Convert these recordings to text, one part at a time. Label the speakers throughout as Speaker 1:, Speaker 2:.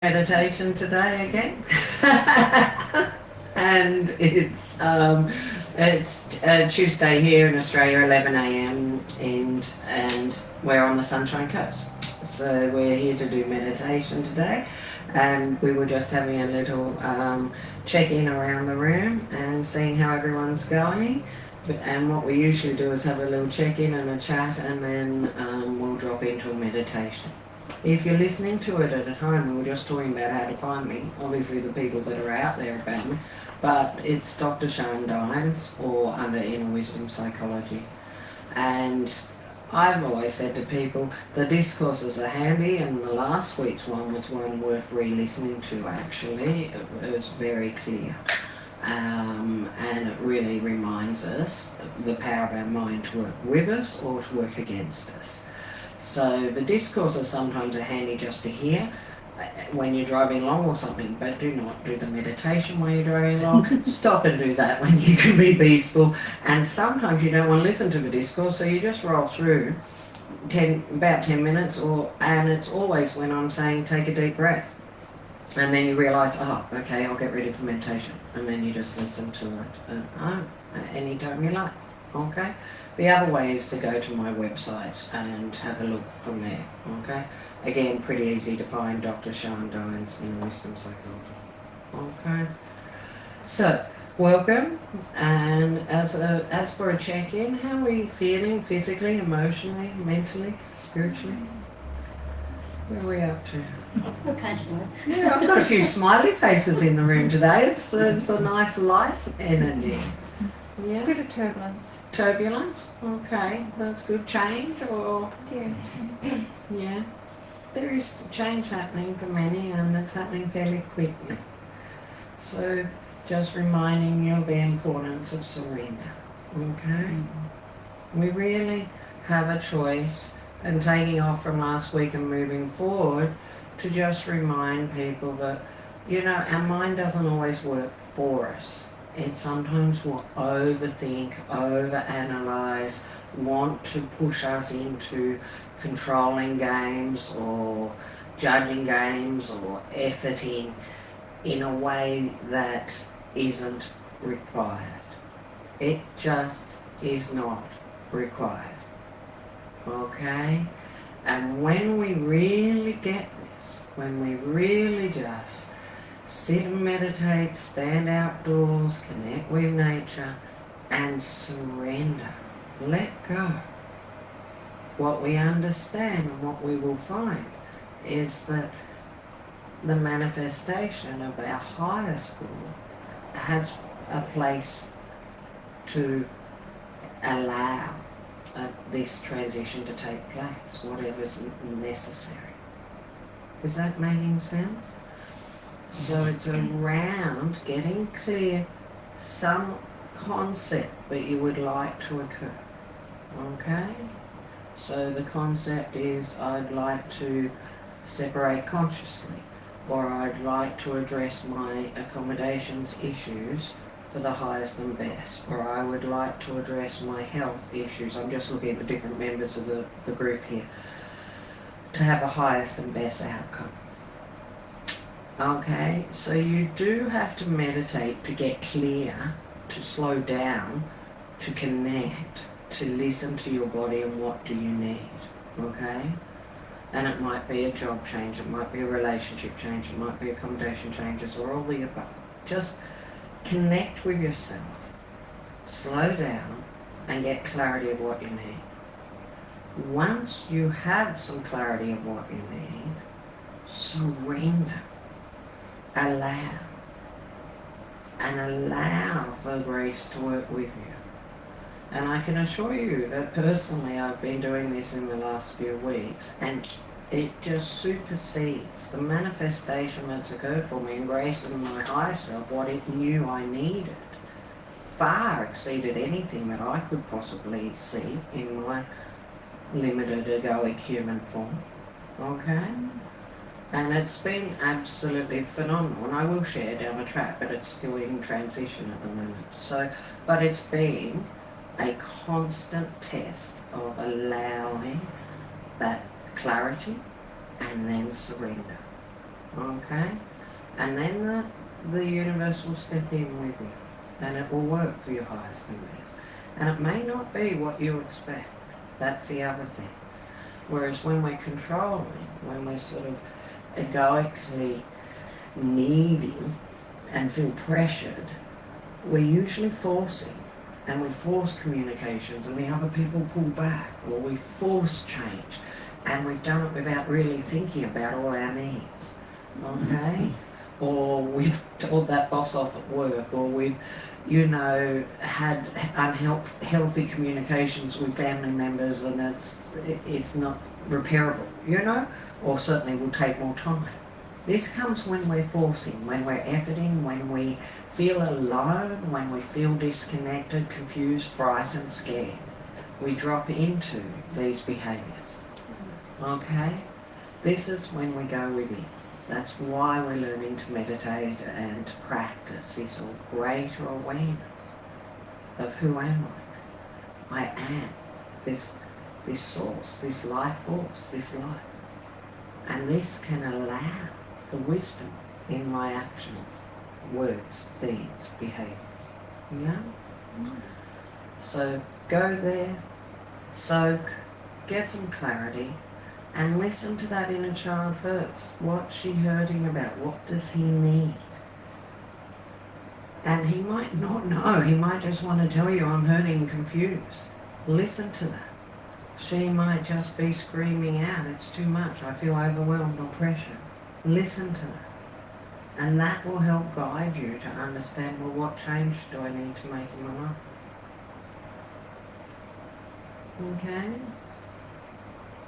Speaker 1: Meditation today again. And it's Tuesday here in Australia, 11 a.m. and we're on the Sunshine Coast. So we're here to do meditation today, and we were just having a little check-in around the room and seeing how everyone's going. And what we usually do is have a little check-in and a chat, and then we'll drop into a meditation. If you're listening to it at a time, we were just talking about how to find me. Obviously the people that are out there about me. But it's Dr. Sian Dines, or under Inner Wisdom Psychology. And I've always said to people, the discourses are handy, and the last week's one was one worth re-listening to actually. It was very clear. And it really reminds us the power of our mind to work with us or to work against us. So the discourses sometimes are handy just to hear when you're driving along or something, but do not do the meditation while you're driving along. Stop and do that when you can be peaceful. And sometimes you don't want to listen to the discourse, so you just roll through about 10 minutes, and it's always when I'm saying take a deep breath. And then you realise, oh, okay, I'll get ready for meditation. And then you just listen to it anytime you like, okay? The other way is to go to my website and have a look from there, okay? Again, pretty easy to find, Dr. Sian Dines, Inner Wisdom Psychology, okay? So, welcome, and as for a check-in, how are you feeling physically, emotionally, mentally, spiritually? Where are we up to?
Speaker 2: We're kind of doing.
Speaker 1: Yeah, I've got a few smiley faces in the room today. It's a nice light energy. Yeah.
Speaker 3: A bit of turbulence.
Speaker 1: Turbulence? Okay, that's good. Change or?
Speaker 3: Yeah.
Speaker 1: Yeah. There is change happening for many, and it's happening fairly quickly. So just reminding you of the importance of surrender. Okay? We really have a choice, and taking off from last week and moving forward, to just remind people that, you know, our mind doesn't always work for us. It sometimes will overthink, overanalyze, want to push us into controlling games or judging games or efforting in a way that isn't required. It just is not required. Okay? And when we really get this, when we really just sit and meditate, stand outdoors, connect with nature, and surrender, let go, what we understand and what we will find is that the manifestation of our higher school has a place to allow this transition to take place, whatever's necessary. Is that making sense? So it's around getting clear some concept that you would like to occur. Okay? So the concept is, I'd like to separate consciously, or I'd like to address my accommodations issues for the highest and best, or I would like to address my health issues. I'm just looking at the different members of the group here, to have a highest and best outcome. Okay, so you do have to meditate to get clear, to slow down, to connect, to listen to your body and what do you need, okay? And it might be a job change, it might be a relationship change, it might be accommodation changes, or all the above. Just connect with yourself, slow down, and get clarity of what you need. Once you have some clarity of what you need, surrender. Allow. And allow for grace to work with you. And I can assure you that personally I've been doing this in the last few weeks, and it just supersedes the manifestation that's occurred for me in grace and my higher self. What it knew I needed far exceeded anything that I could possibly see in my limited egoic human form. Okay? And it's been absolutely phenomenal, and I will share down the track, but it's still in transition at the moment. So, but it's been a constant test of allowing that clarity and then surrender. okay? And then the universe will step in with you, and it will work for your highest and best. And it may not be what you expect. That's the other thing. Whereas when we're controlling, when we're sort of egoically needing and feel pressured, we're usually forcing, and we force communications, and the other people pull back, or we force change, and we've done it without really thinking about all our needs, okay? Or we've told that boss off at work, or we've, had unhealthy communications with family members, and it's not repairable, or certainly will take more time. This comes when we're forcing, when we're efforting, when we feel alone, when we feel disconnected, confused, frightened, scared. We drop into these behaviours, okay? This is when we go within. That's why we're learning to meditate and to practice this greater awareness of who am I? I am this source, this life force, this life. And this can allow for wisdom in my actions, words, deeds, behaviours. So go there, soak, get some clarity, and listen to that inner child first. What's she hurting about? What does he need? And he might not know. He might just want to tell you, I'm hurting and confused. Listen to that. She might just be screaming out, it's too much, I feel overwhelmed or pressured. Listen to that. And that will help guide you to understand, well, what change do I need to make in my life? Okay?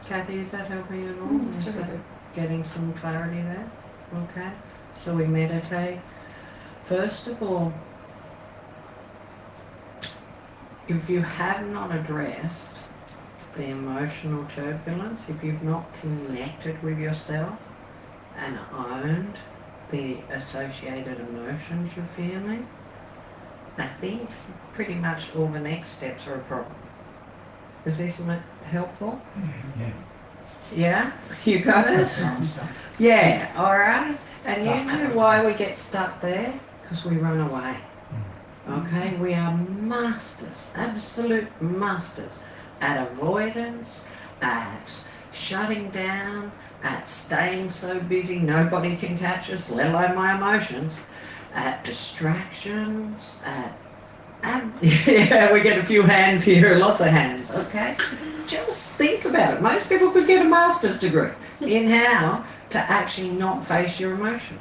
Speaker 1: Kathy, is that helping you at all? Is that getting some clarity there? Okay. So we meditate. First of all, if you have not addressed the emotional turbulence, if you've not connected with yourself and owned the associated emotions you're feeling, I think pretty much all the next steps are a problem. Is this helpful?
Speaker 2: Yeah.
Speaker 1: Yeah? You got it? Yeah, alright. And you know why we get stuck there? Because we run away. Okay? We are masters, absolute masters at avoidance, at shutting down, at staying so busy nobody can catch us, let alone my emotions, at distractions, yeah, we get a few hands here, lots of hands, okay? Just think about it. Most people could get a master's degree in how to actually not face your emotions,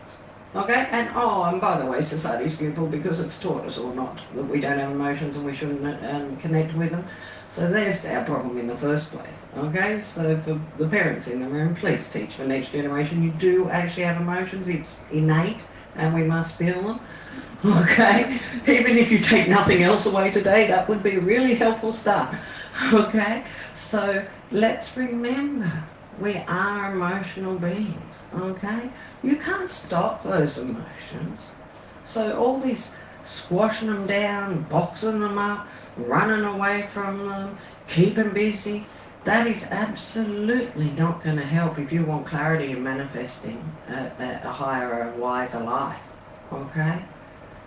Speaker 1: okay? And by the way, society's beautiful because it's taught us or not that we don't have emotions and we shouldn't connect with them. So there's our problem in the first place, okay? So for the parents in the room, please teach the next generation you do actually have emotions. It's innate and we must feel them. Okay, even if you take nothing else away today, that would be a really helpful start. Okay, so let's remember we are emotional beings. Okay, you can't stop those emotions. So all this squashing them down, boxing them up, running away from them, keeping busy, that is absolutely not going to help if you want clarity in manifesting a higher, a wiser life. Okay?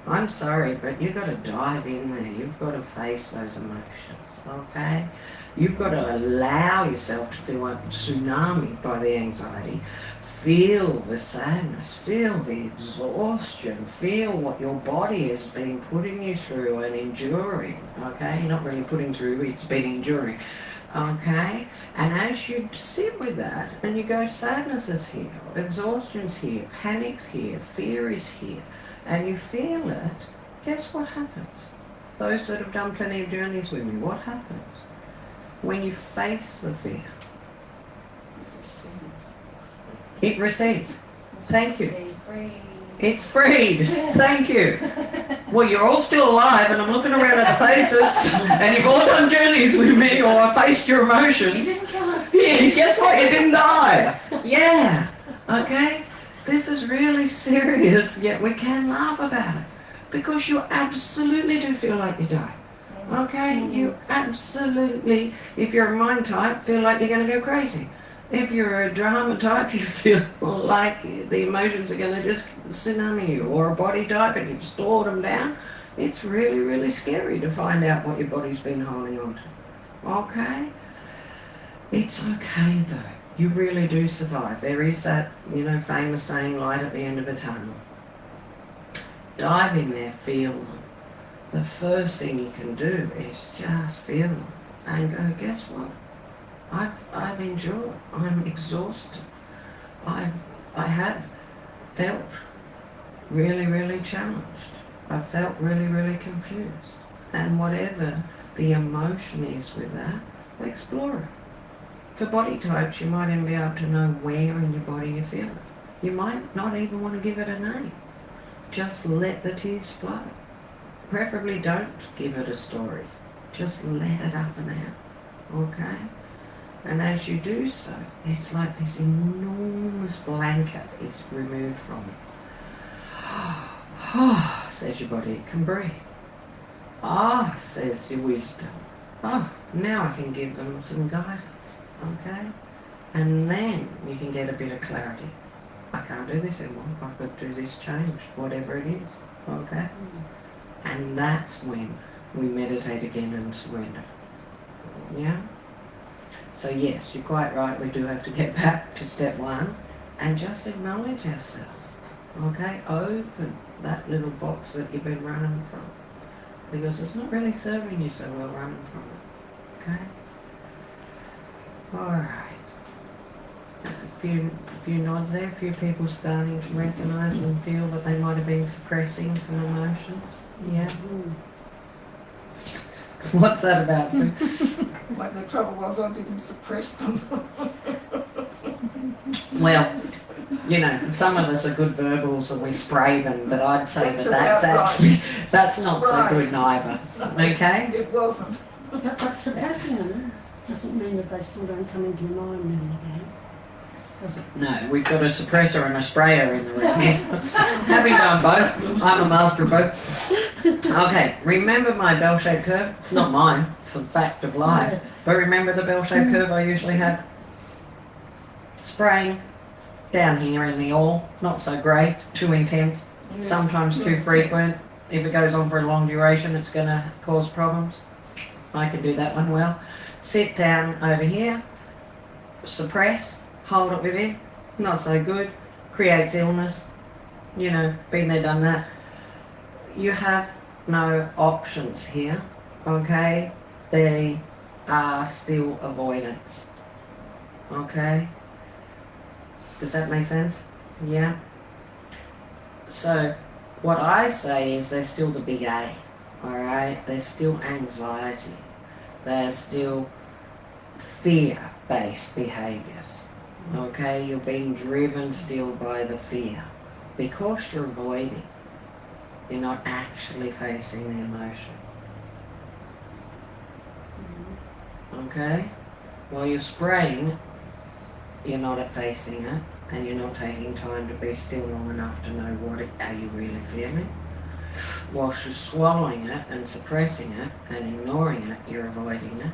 Speaker 1: I'm sorry, but you've got to dive in there. You've got to face those emotions, okay? You've got to allow yourself to feel like tsunami by the anxiety. Feel the sadness, feel the exhaustion, feel what your body has been putting you through and enduring, okay? Not really putting through, it's been enduring, okay? And as you sit with that and you go, sadness is here, exhaustion's here, panic's here, fear is here, and you feel it, guess what happens? Those that have done plenty of journeys with me, what happens? When you face the fear, it recedes. Thank you. It's freed. Thank you. Well, you're all still alive, and I'm looking around at the faces, and you've all done journeys with me, or faced your emotions.
Speaker 3: You didn't kill us.
Speaker 1: Yeah, guess what? You didn't die. Yeah. Okay? This is really serious, yet we can laugh about it. Because you absolutely do feel like you die. Okay? You absolutely, if you're a mind type, feel like you're going to go crazy. If you're a drama type, you feel like the emotions are going to just tsunami you, or a body type and you've stored them down. It's really, really scary to find out what your body's been holding on to. Okay? It's okay though. You really do survive. There is that, famous saying, light at the end of a tunnel. Dive in there, feel them. The first thing you can do is just feel them and go, guess what? I've endured. I'm exhausted. I have felt really, really challenged. I've felt really, really confused. And whatever the emotion is with that, explore it. For body types, you might even be able to know where in your body you feel it. You might not even want to give it a name. Just let the tears flow. Preferably don't give it a story. Just let it up and out. Okay? And as you do so, it's like this enormous blanket is removed from it. Says your body, it can breathe. Says your wisdom. Now I can give them some guidance. Okay? And then you can get a bit of clarity. I can't do this anymore. I've got to do this change, whatever it is. Okay? And that's when we meditate again and surrender. Yeah? So yes, you're quite right, we do have to get back to step one and just acknowledge ourselves. Okay? Open that little box that you've been running from. Because it's not really serving you so well running from it. Okay? Alright. A few nods there, a few people starting to recognise and feel that they might have been suppressing some emotions. Yeah? What's that about, Sue?
Speaker 2: Like the trouble was I didn't suppress them.
Speaker 1: Well, some of us are good verbals and we spray them, but I'd say
Speaker 2: that's
Speaker 1: actually,
Speaker 2: right.
Speaker 1: that's not so good neither. Okay?
Speaker 2: It wasn't.
Speaker 3: But suppressing them doesn't mean that they still don't come into your mind now and again, does it?
Speaker 1: No, we've got a suppressor and a sprayer in the room here. Having done both, I'm a master of both. Okay, remember my bell-shaped curve? It's not mine, it's a fact of life. But remember the bell-shaped curve I usually had? Spraying down here in the oil, not so great, too intense, sometimes too frequent. If it goes on for a long duration, it's going to cause problems. I can do that one well. Sit down over here, suppress, hold it within, not so good, creates illness. Been there, done that. You have no options here, okay? They are still avoidance, okay? Does that make sense? Yeah? So, what I say is they're still the big A, alright? They're still anxiety. They're still fear-based behaviours, okay? You're being driven still by the fear. Because you're avoiding, you're not actually facing the emotion. Okay? While you're spraying, you're not facing it, and you're not taking time to be still long enough to know what are you really feeling. Whilst you're swallowing it and suppressing it and ignoring it, you're avoiding it.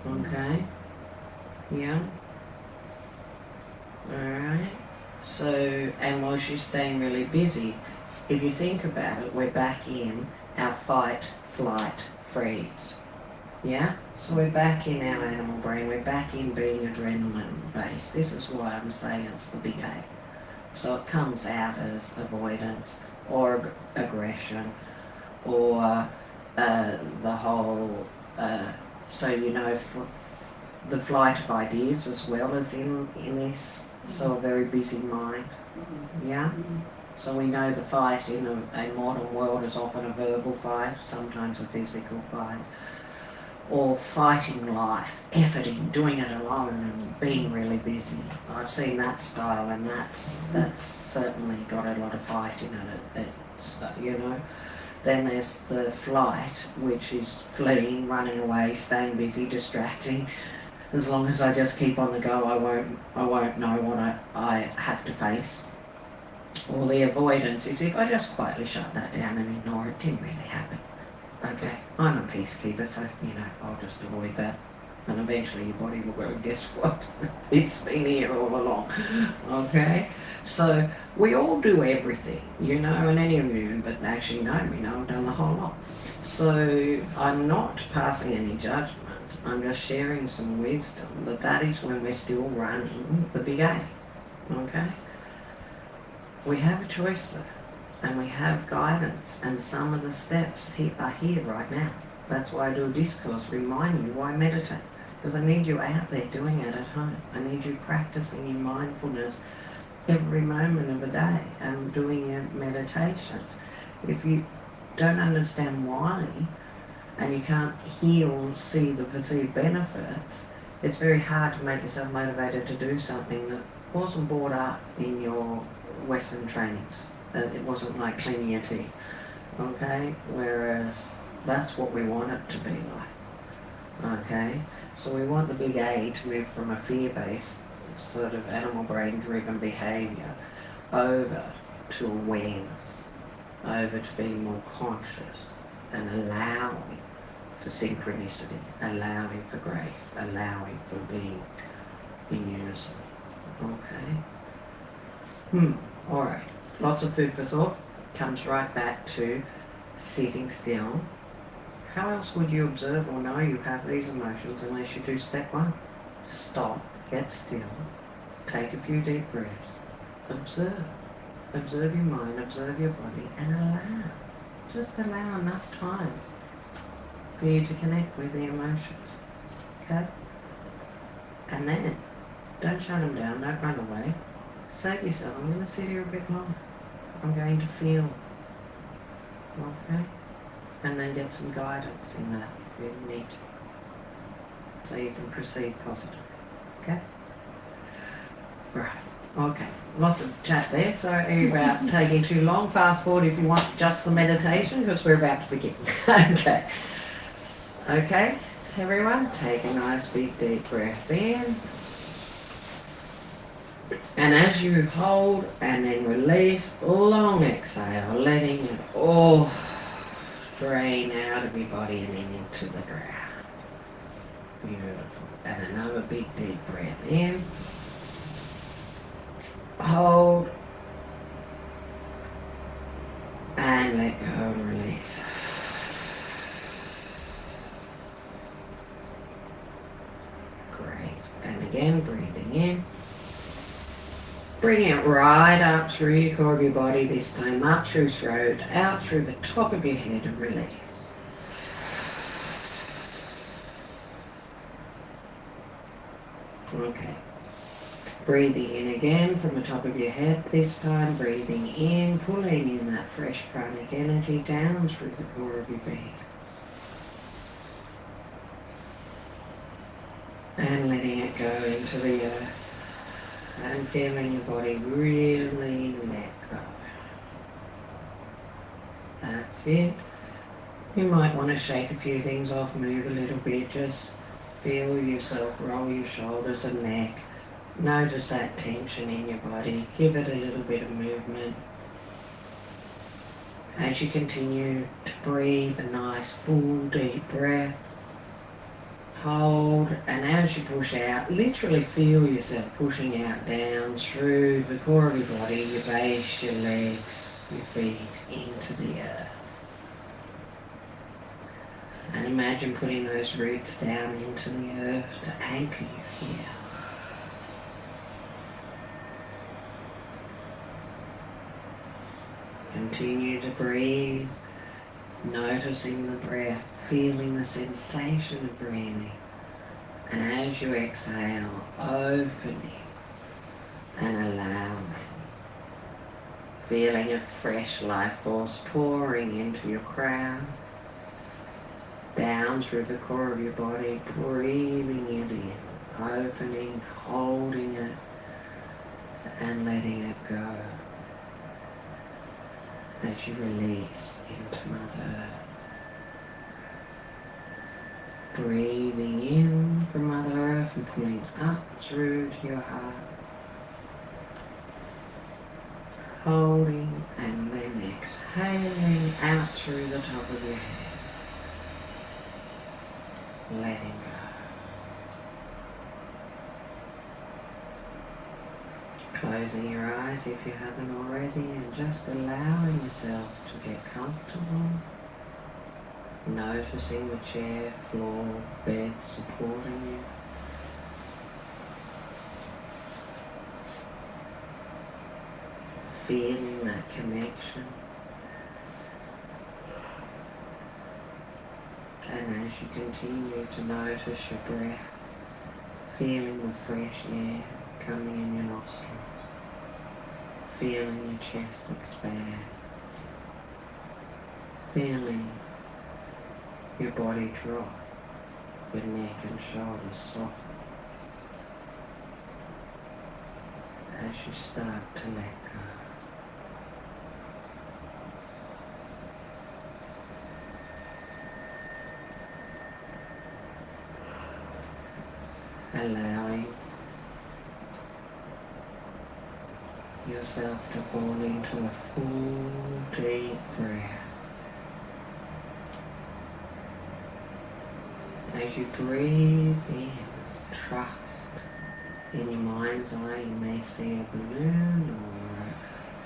Speaker 1: Okay? Yeah? Alright? So, and whilst you're staying really busy, if you think about it, we're back in our fight, flight, freeze. Yeah? So we're back in our animal brain, we're back in being adrenaline based. This is why I'm saying it's the big A. So it comes out as avoidance or aggression or the whole, the flight of ideas as well as in this. So a very busy mind. Yeah? So we know the fight in a modern world is often a verbal fight, sometimes a physical fight. Or fighting life, efforting, doing it alone and being really busy. I've seen that style and that's certainly got a lot of fight in it. It's, Then there's the flight, which is fleeing, running away, staying busy, distracting. As long as I just keep on the go, I won't know what I have to face. Or the avoidance is if I just quietly shut that down and ignore it, didn't really happen. Okay, I'm a peacekeeper, so, I'll just avoid that. And eventually your body will go, guess what? It's been here all along. Okay? So we all do everything, you know, and any of you but actually know me know I've done the whole lot. So I'm not passing any judgment. I'm just sharing some wisdom that is when we're still running the big A. Okay? We have a choice though, and we have guidance, and some of the steps are here right now. That's why I do a discourse, remind you why meditate. Because I need you out there doing it at home. I need you practicing in mindfulness every moment of the day and doing your meditations. If you don't understand why, and you can't hear or see the perceived benefits, it's very hard to make yourself motivated to do something that wasn't brought up in your Western trainings. It wasn't like cleaning your teeth, okay? Whereas that's what we want it to be like, okay? So we want the big A to move from a fear-based sort of animal brain-driven behaviour over to awareness, over to being more conscious and allowing for synchronicity, allowing for grace, allowing for being in unison. Okay? Alright. Lots of food for thought. Comes right back to sitting still. How else would you observe or know you have these emotions unless you do step one? Stop, get still, take a few deep breaths, observe. Observe your mind, observe your body, and allow. Just allow enough time for you to connect with the emotions. Okay? And then, don't shut them down, don't run away. Say to yourself, I'm going to sit here a bit longer. I'm going to feel. Okay? And then get some guidance in that if you need to. So you can proceed positively. Okay? Right. Okay. Lots of chat there. Sorry about taking too long. Fast forward if you want just the meditation because we're about to begin. Okay. Okay, everyone, take a nice big deep breath in. And as you hold and then release, long exhale, letting it all drain out of your body and then into the ground. Beautiful. And another big deep breath in. Hold. And let go and release. Great. And again, breathing in. Bring it right up through your core of your body, this time up through throat, out through the top of your head and release. Okay. Breathing in again from the top of your head, this time breathing in, pulling in that fresh pranic energy down through the core of your being. And letting it go into the earth. And feeling your body really let go. That's it. You might want to shake a few things off, move a little bit, just feel yourself roll your shoulders and neck. Notice that tension in your body. Give it a little bit of movement. As you continue to breathe a nice full deep breath. Hold, and as you push out, literally feel yourself pushing out down through the core of your body, your base, your legs, your feet, into the earth. And imagine putting those roots down into the earth to anchor you here. Continue to breathe, noticing the breath, feeling the sensation of breathing. And as you exhale, opening and allowing. Feeling a fresh life force pouring into your crown, down through the core of your body, breathing it in, opening, holding it, and letting it go. As you release into Mother Earth. Breathing in from Mother Earth and pulling up through to your heart. Holding and then exhaling out through the top of your head. Letting go. closing your eyes if you haven't already and just allowing yourself to get comfortable, noticing the chair, floor, bed supporting you. Feeling that connection. And as you continue to notice your breath, feeling the fresh air coming in your nostrils, feeling your chest expand, feeling your body drop, your neck and shoulders soften as you start to let go. Allowing yourself to fall into a full deep breath. As you breathe in, trust. In your mind's eye you may see a balloon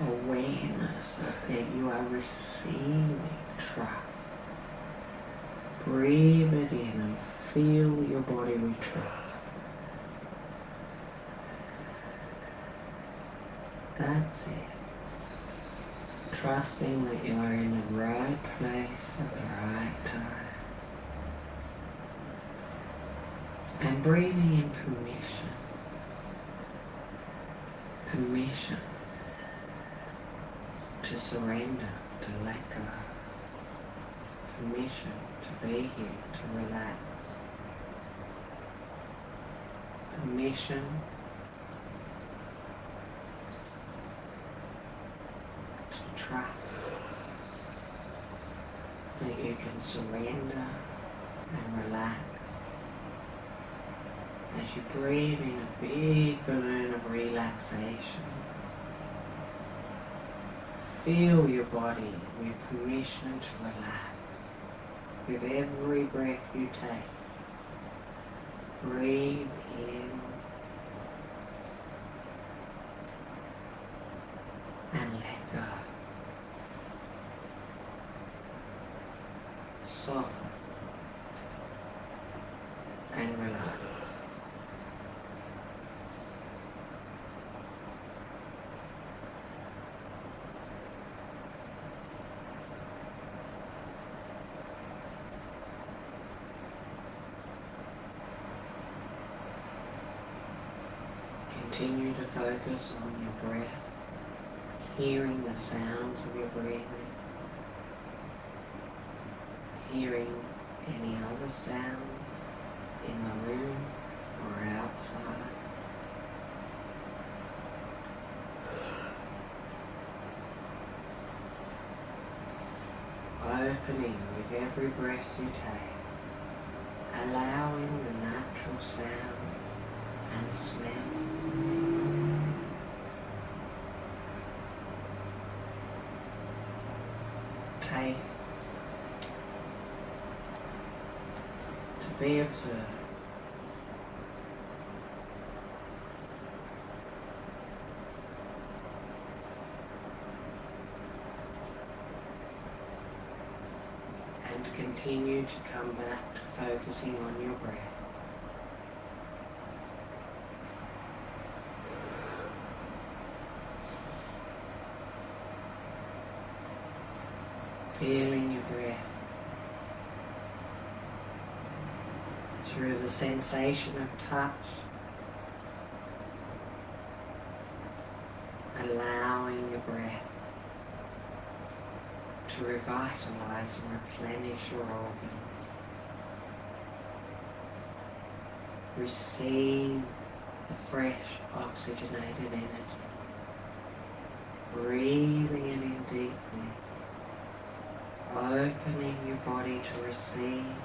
Speaker 1: or awareness that you are receiving trust. Breathe it in and feel your body with trust. That's it. Trusting that you are in the right place at the right time. And breathing in permission. Permission to surrender, to let go. Permission to be here, to relax. Permission to trust that you can surrender and relax. As you breathe in a big balloon of relaxation, feel your body with permission to relax. With every breath you take, breathe in and let go. Soften and relax. Continue to focus on your breath, hearing the sounds of your breathing, hearing any other sounds in the room or outside. Opening with every breath you take, allowing the natural sounds and smell. Tastes to be observed. And continue to come back to focusing on your breath. Feeling your breath through the sensation of touch, allowing your breath to revitalize and replenish your organs. Receive the fresh oxygenated energy, breathing it in deeply, opening your body to receive,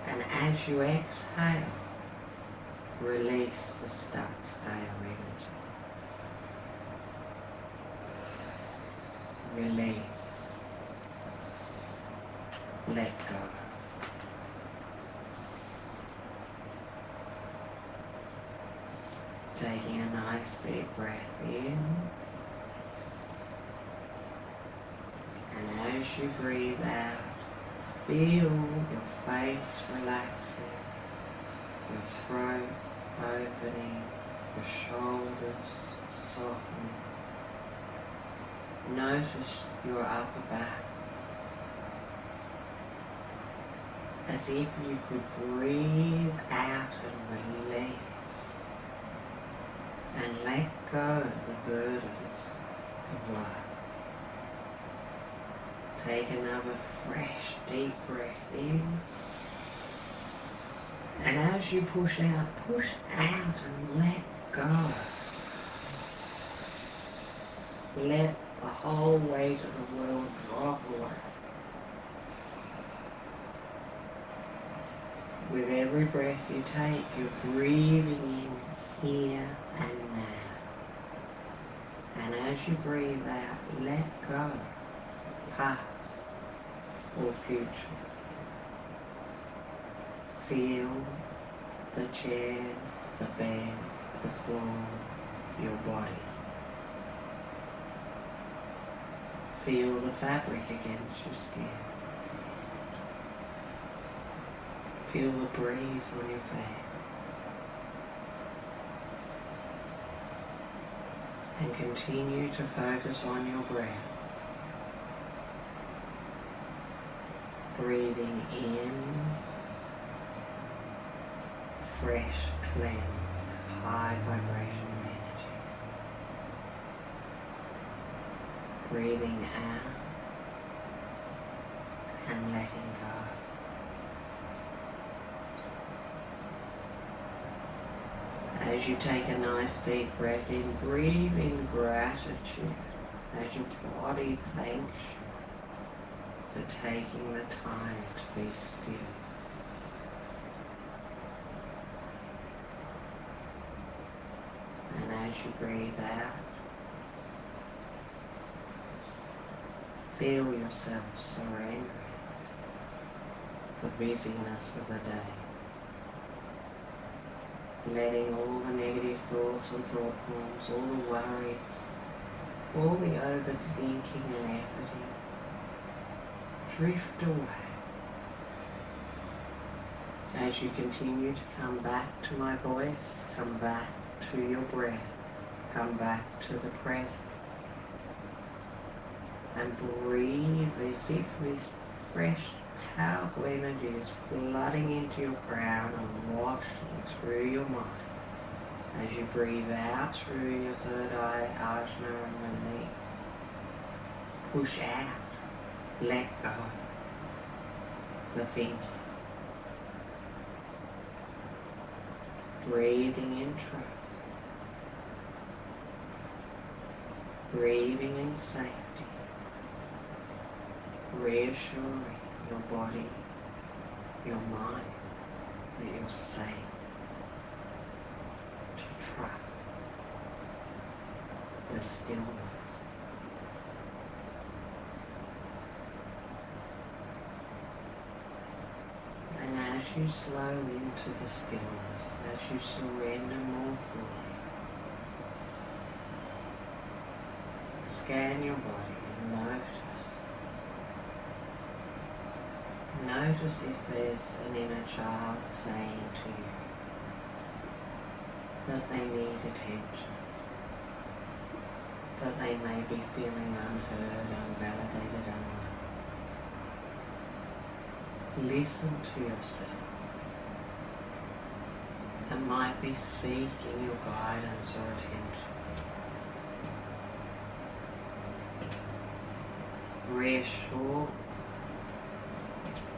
Speaker 1: and as you exhale, release the stuck, stale energy. Release. Let go. Taking nice deep breath in. And as you breathe out, feel your face relaxing, your throat opening, your shoulders softening. Notice your upper back, as if you could breathe out and release and let go of the burdens of life. Take another fresh deep breath in, and as you push out and let go. Let the whole weight of the world drop away. With every breath you take, you're breathing in here and now. And as you breathe out, let go, past or future. Feel the chair, the bed, the floor, your body. Feel the fabric against your skin. Feel the breeze on your face. And continue to focus on your breath. Breathing in fresh, cleansed, high vibration energy. Breathing out and letting go. As you take a nice deep breath in, breathe in gratitude as your body thanks you for taking the time to be still. And as you breathe out, feel yourself surrendering the busyness of the day. Letting all the negative thoughts and thought forms, all the worries, all the overthinking and efforting drift away. As you continue to come back to my voice, come back to your breath, come back to the present, and breathe as if this fresh, powerful energy is flooding into your crown and washing through your mind. As you breathe out through your third eye, ajna, and release. Push out, let go the thinking. Breathing in trust. Breathing in safety. Reassuring your body, your mind, that you're safe to trust the stillness. And as you slow into the stillness, as you surrender more fully, scan your body and notice if there's an inner child saying to you that they need attention, that they may be feeling unheard, unvalidated, unloved. Listen to yourself. That might be seeking your guidance or attention. Reassure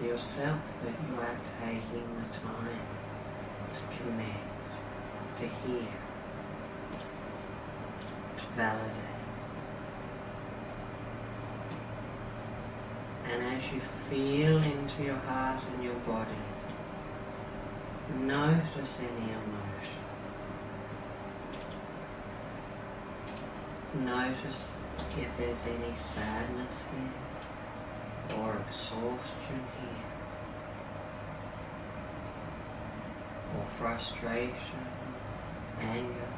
Speaker 1: yourself that you are taking the time to connect, to hear, to validate. And as you feel into your heart and your body, notice any emotion. Notice if there's any sadness here or exhaustion here, or frustration, anger,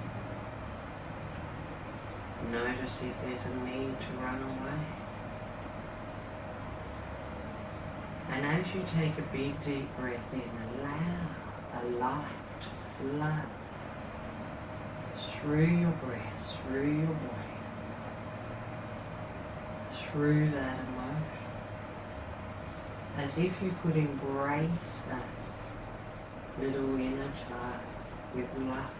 Speaker 1: Notice if there's a need to run away. And as you take a big deep breath in, allow a light to flood through your breath, through your body, through that emotion, as if you could embrace that little inner child with love.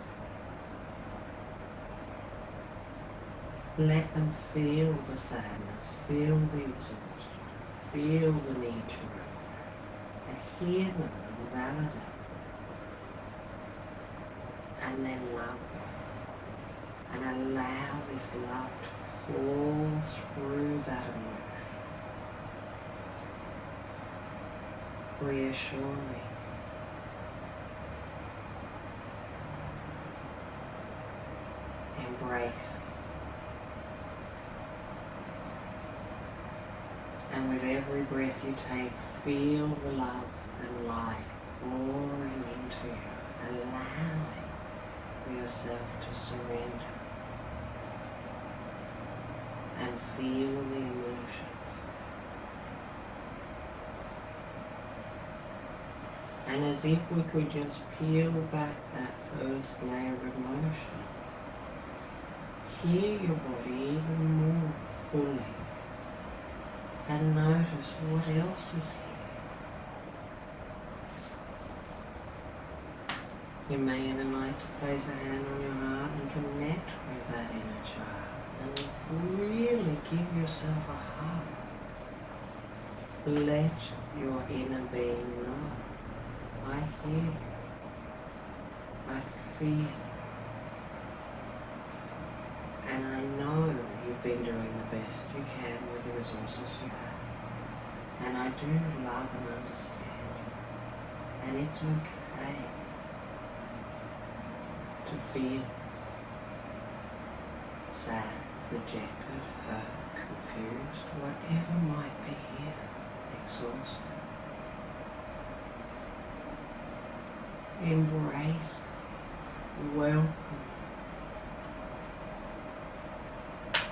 Speaker 1: Let them feel the sadness, feel the exhaustion, feel the need to run, and hear them and validate, and then love them, and allow this love to pour through that emotion, reassuring, embrace. And with every breath you take, feel the love and light pouring into you, allowing yourself to surrender and feel the emotions. And as if we could just peel back that first layer of emotion, hear your body even more fully. And notice what else is here. You may even like to place a hand on your heart and connect with that inner child and really give yourself a hug. Let your inner being know, I hear you, I feel, and I know you've been doing the best you can with the resources you have. And I do love and understand you. And it's okay to feel sad, rejected, hurt, confused, whatever might be here, exhausted. Embrace, welcome,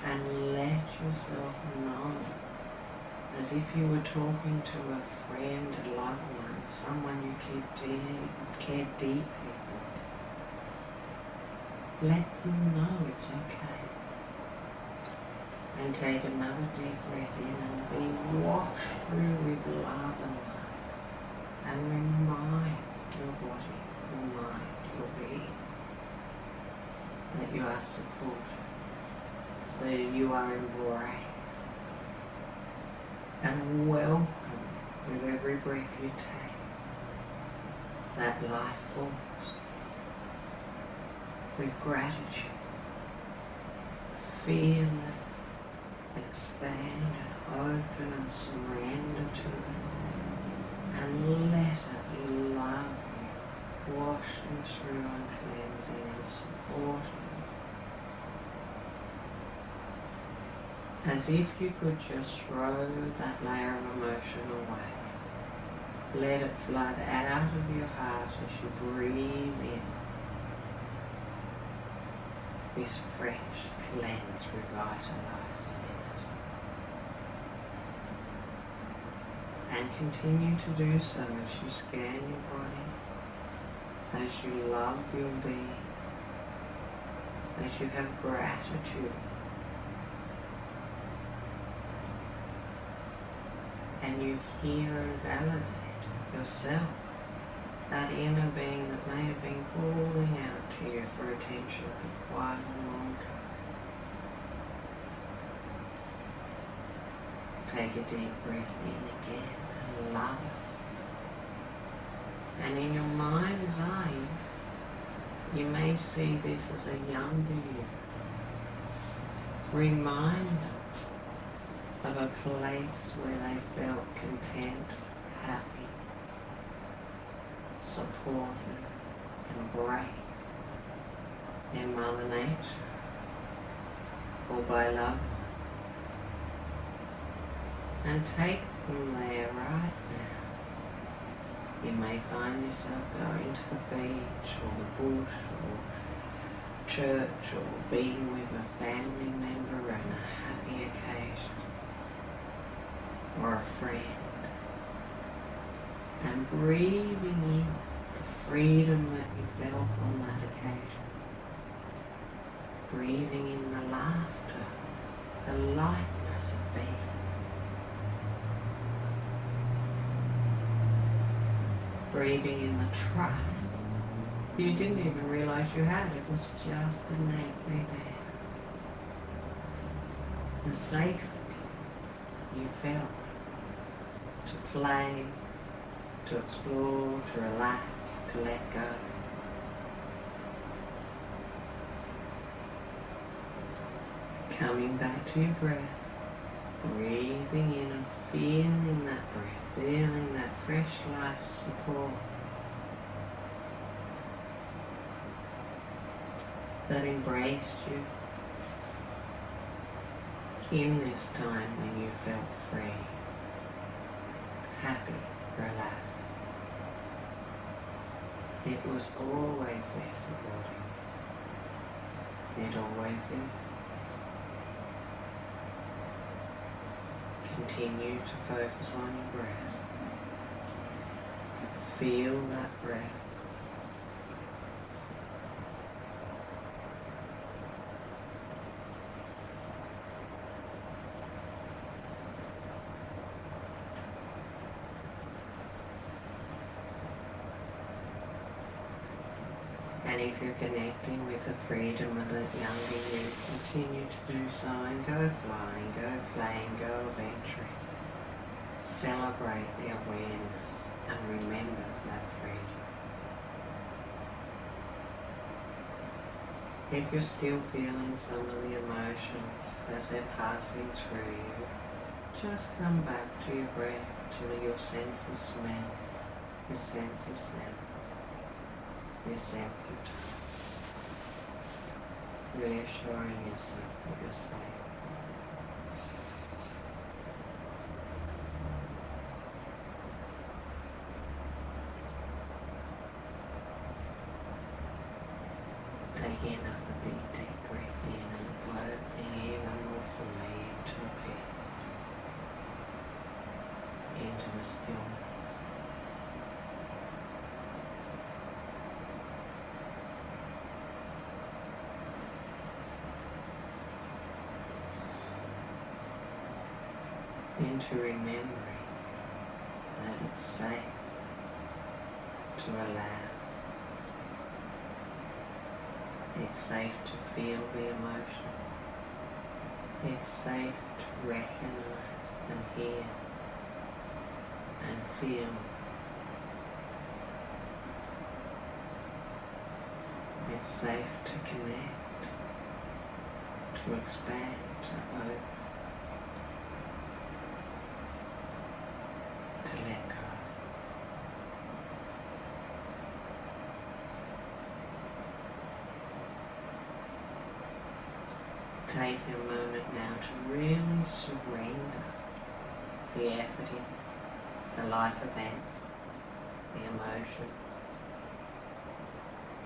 Speaker 1: and let yourself know, as if you were talking to a friend, a loved one, someone you care deeply for. Let them know it's okay. And take another deep breath in and be washed through with love and light. And remind your body, your mind, your being that you are supported, that you are embraced, and welcome with every breath you take that life force with gratitude. Feel it expand and open and surrender to it, and let it love you, washing through and cleansing and supporting. As if you could just throw that layer of emotion away. Let it flood out of your heart as you breathe in this fresh, cleansed, revitalized energy. And continue to do so as you scan your body, as you love your being, as you have gratitude. And you hear and validate yourself, that inner being that may have been calling out to you for attention for quite a long time. Take a deep breath in again and love it. And in your mind's eye, you may see this as a younger you. Remind them of a place where they felt content, happy, supported, embraced in Mother Nature or by loved ones. And take them there right now. You may find yourself going to the beach or the bush or church or being with a family member on a happy occasion or a friend, and breathing in the freedom that you felt on that occasion, breathing in the laughter, the lightness of being. Breathing in the trust you didn't even realise you had. It was just innately there. The safety you felt to play, to explore, to relax, to let go. Coming back to your breath, breathing in and feeling that breath, feeling that fresh life support that embraced you in this time when you felt free, happy, relaxed. It was always there supporting you. It always is. Continue to focus on your breath. Feel that breath. And if you're connecting with the freedom of the younger you, continue to do so and go flying, go playing, go adventuring. Celebrate the awareness and remember that freedom. If you're still feeling some of the emotions as they're passing through you, just come back to your breath, to your sense of smell, your sense of sound. Your sense of time, reassuring yourself that you're safe. Taking another big deep breath in and opening even more fully into the peace, into the stillness. Into remembering that it's safe to allow. It's safe to feel the emotions. It's safe to recognize and hear and feel. It's safe to connect, to expand, to open. To let go. Take a moment now to really surrender the efforting, the life events, the emotion,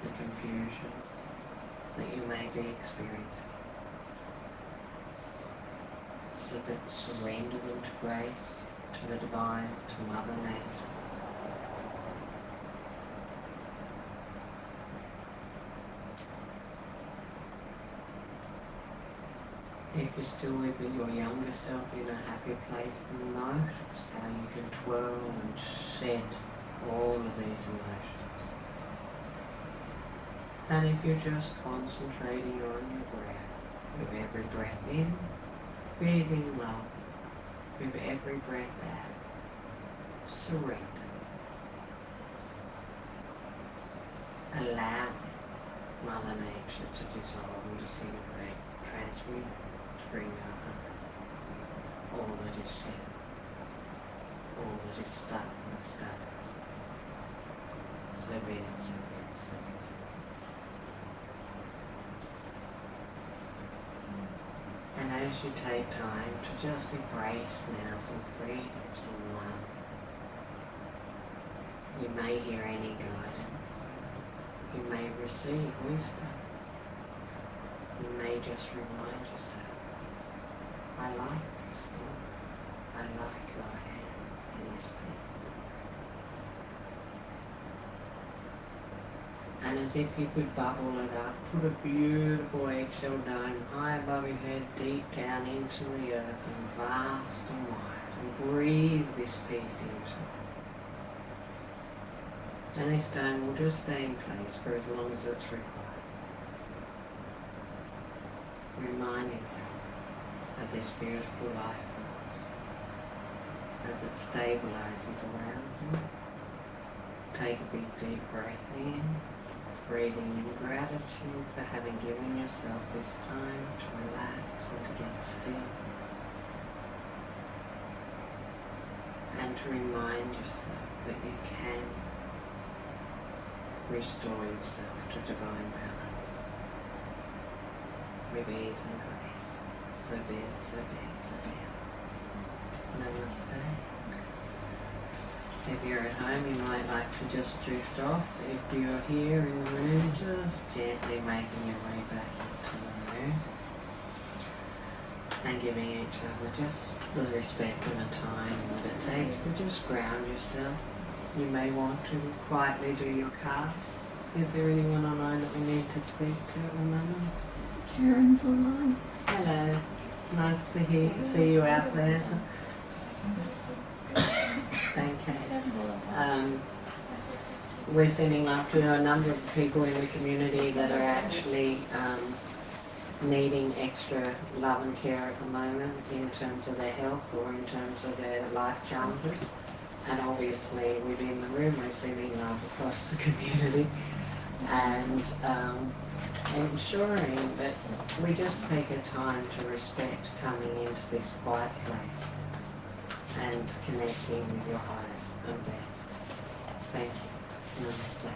Speaker 1: the confusion that you may be experiencing. Surrender them to grace, to the divine, to Mother Nature. If you're still with your younger self in a happy place, notice how you can twirl and shed all of these emotions. And if you're just concentrating on your breath, with every breath in, breathing love. With every breath out, surrender. Allow Mother Nature to dissolve and disintegrate, transmute, to bring her home. All that is shed, all that is stuck and stuck. So be it, so be it, so be it. And as you take time to just embrace now some freedom, some love, you may hear any guidance, you may receive wisdom, You may just remind yourself, I like this still. I like who I am in this place. And as if you could bubble it up, put a beautiful eggshell dome high above your head, deep down into the earth and vast and wide, and breathe this peace into it. And this dome will just stay in place for as long as it's required, reminding you of this beautiful life force as it stabilizes around you. Take a big deep breath in, breathing in gratitude for having given yourself this time to relax and to get still, and to remind yourself that you can restore yourself to divine balance with ease and grace. So be it, so be it, so be it. Namaste. If you're at home, you might like to just drift off. If you're here in the room, just gently making your way back into the room and giving each other just the respect and the time that it takes to just ground yourself. You may want to quietly do your cards. Is there anyone online that we need to speak to at the moment?
Speaker 3: Karen's online.
Speaker 1: Hello. Nice to see you out there. Thank you. We're sending up to a number of people in the community that are actually needing extra love and care at the moment in terms of their health or in terms of their life challenges. And obviously within the room we're sending love across the community and ensuring that we just take a time to respect coming into this quiet place and connecting with your highest and best. Thank you. Namaste.